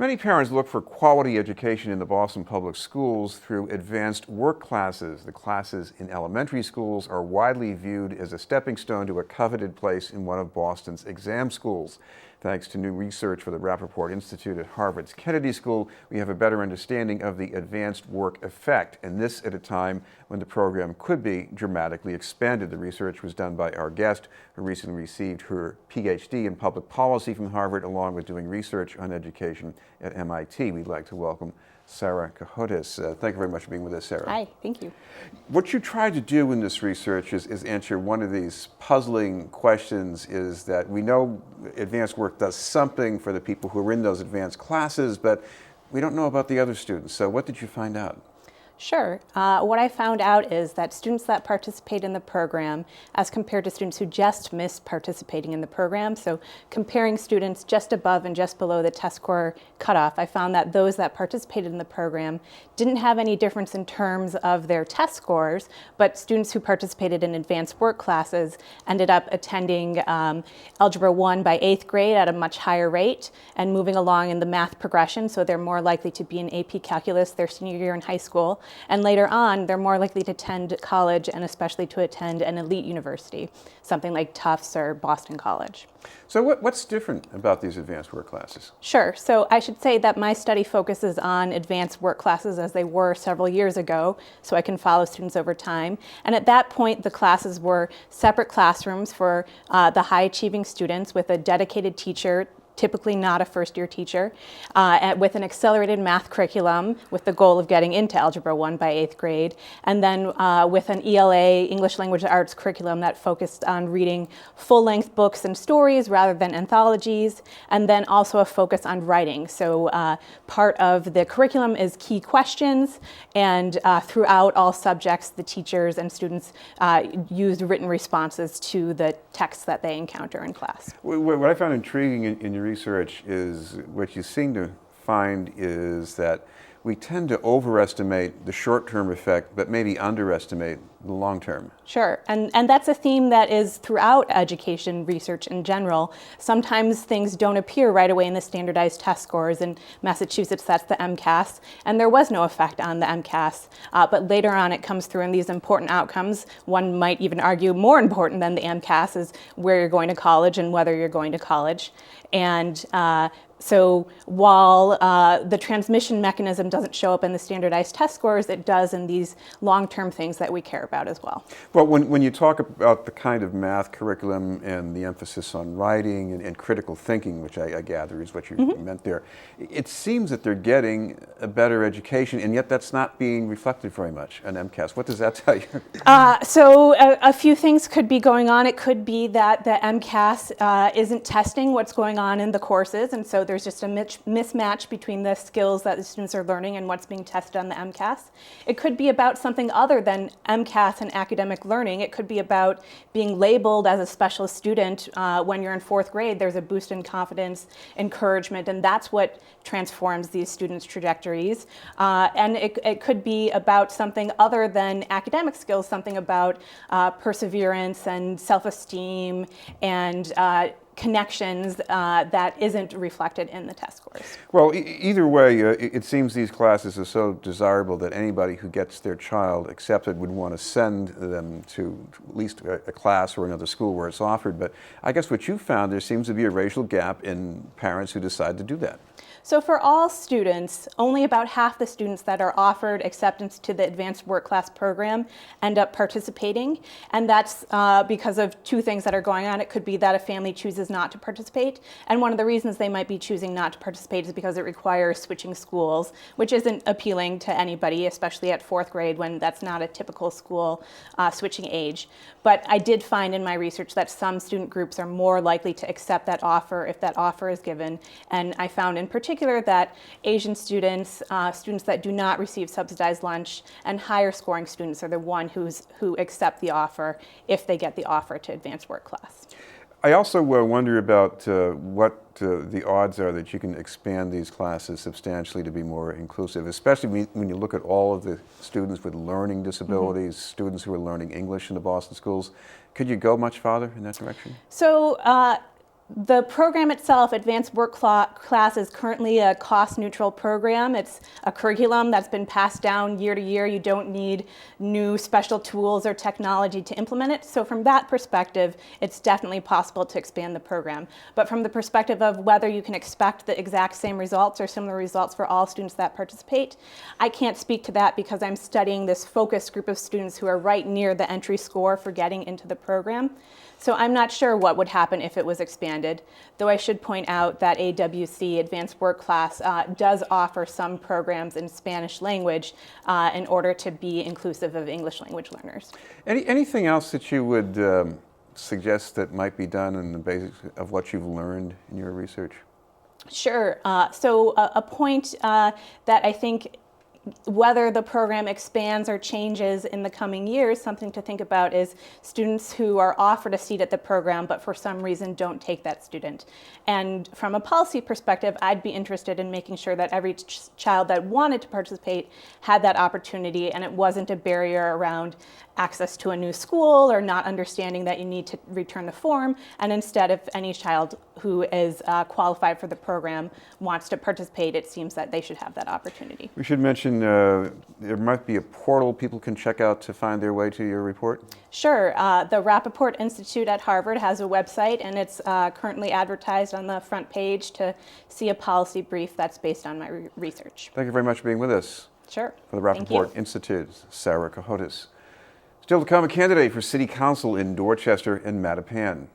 Many parents look for quality education in the Boston Public Schools through advanced work classes. The classes in elementary schools are widely viewed as a stepping stone to a coveted place in one of Boston's exam schools. Thanks to new research for the Rappaport Institute at Harvard's Kennedy School, we have a better understanding of the advanced work effect, and this at a time when the program could be dramatically expanded. The research was done by our guest, who recently received her PhD in public policy from Harvard, along with doing research on education at MIT. We'd like to welcome Sarah Cohodes. Thank you very much for being with us, Sarah. Hi, thank you. What you tried to do in this research is answer one of these puzzling questions, is that we know advanced work does something for the people who are in those advanced classes, but we don't know about the other students. So what did you find out? Sure. What I found out is that students that participate in the program, as compared to students who just miss participating in the program, so comparing students just above and just below the test score cutoff, I found that those that participated in the program didn't have any difference in terms of their test scores, but students who participated in advanced work classes ended up attending Algebra 1 by 8th grade at a much higher rate and moving along in the math progression, so they're more likely to be in AP Calculus their senior year in high school. And later on, they're more likely to attend college and especially to attend an elite university, something like Tufts or Boston College. So what's different about these advanced work classes? Sure. So I should say that my study focuses on advanced work classes as they were several years ago, so I can follow students over time. And at that point, the classes were separate classrooms for the high-achieving students with a dedicated teacher, typically not a first-year teacher, with an accelerated math curriculum with the goal of getting into Algebra 1 by 8th grade, and then with an ELA, English Language Arts curriculum that focused on reading full-length books and stories rather than anthologies, and then also a focus on writing. So part of the curriculum is key questions, and throughout all subjects, the teachers and students used written responses to the texts that they encounter in class. What I found intriguing in your research is what you seem to find is that we tend to overestimate the short-term effect, but maybe underestimate the long-term. Sure, and that's a theme that is throughout education research in general. Sometimes things don't appear right away in the standardized test scores. In Massachusetts, that's the MCAS, and there was no effect on the MCAS. But later on, it comes through in these important outcomes. One might even argue more important than the MCAS is where you're going to college and whether you're going to college. And so while the transmission mechanism doesn't show up in the standardized test scores, it does in these long-term things that we care about as well. Well, when you talk about the kind of math curriculum and the emphasis on writing and critical thinking, which I gather is what you meant there, it seems that they're getting a better education, and yet that's not being reflected very much on MCAS. What does that tell you? So a few things could be going on. It could be that the MCAS isn't testing what's going on in the courses, and so there's just a mismatch between the skills that the students are learning and what's being tested on the MCAS. It could be about something other than MCAS and academic learning. It could be about being labeled as a special student when you're in 4th grade. There's a boost in confidence, encouragement, and that's what transforms these students' trajectories. And it could be about something other than academic skills, something about perseverance and self-esteem and connections that isn't reflected in the test scores. Well, either way, it seems these classes are so desirable that anybody who gets their child accepted would want to send them to at least a class or another school where it's offered. But I guess what you found, there seems to be a racial gap in parents who decide to do that. So for all students, only about half the students that are offered acceptance to the advanced work class program end up participating. And that's because of two things that are going on. It could be that a family chooses not to participate. And one of the reasons they might be choosing not to participate is because it requires switching schools, which isn't appealing to anybody, especially at 4th grade when that's not a typical school switching age. But I did find in my research that some student groups are more likely to accept that offer if that offer is given. And I found in particular that Asian students, students that do not receive subsidized lunch, and higher scoring students are the ones who accept the offer if they get the offer to advanced work class. I also wonder about what the odds are that you can expand these classes substantially to be more inclusive, especially when you look at all of the students with learning disabilities, students who are learning English in the Boston schools. Could you go much farther in that direction? So The program itself, Advanced Work Class, is currently a cost-neutral program. It's a curriculum that's been passed down year to year. You don't need new special tools or technology to implement it. So from that perspective, it's definitely possible to expand the program. But from the perspective of whether you can expect the exact same results or similar results for all students that participate, I can't speak to that because I'm studying this focused group of students who are right near the entry score for getting into the program. So I'm not sure what would happen if it was expanded, though I should point out that AWC, Advanced Work Class, does offer some programs in Spanish language in order to be inclusive of English language learners. Anything else that you would suggest that might be done on the basis of what you've learned in your research? Sure. So a point that I think whether the program expands or changes in the coming years, something to think about is students who are offered a seat at the program but for some reason don't take that student. And from a policy perspective, I'd be interested in making sure that every child that wanted to participate had that opportunity and it wasn't a barrier around access to a new school or not understanding that you need to return the form. And instead, if any child who is qualified for the program wants to participate, it seems that they should have that opportunity. We should mention there might be a portal people can check out to find their way to your report. Sure. The Rappaport Institute at Harvard has a website, and it's currently advertised on the front page to see a policy brief that's based on my research. Thank you very much for being with us. Sure. For the Rappaport Institute, Sarah Cohodes. Still to come, a candidate for City Council in Dorchester and Mattapan.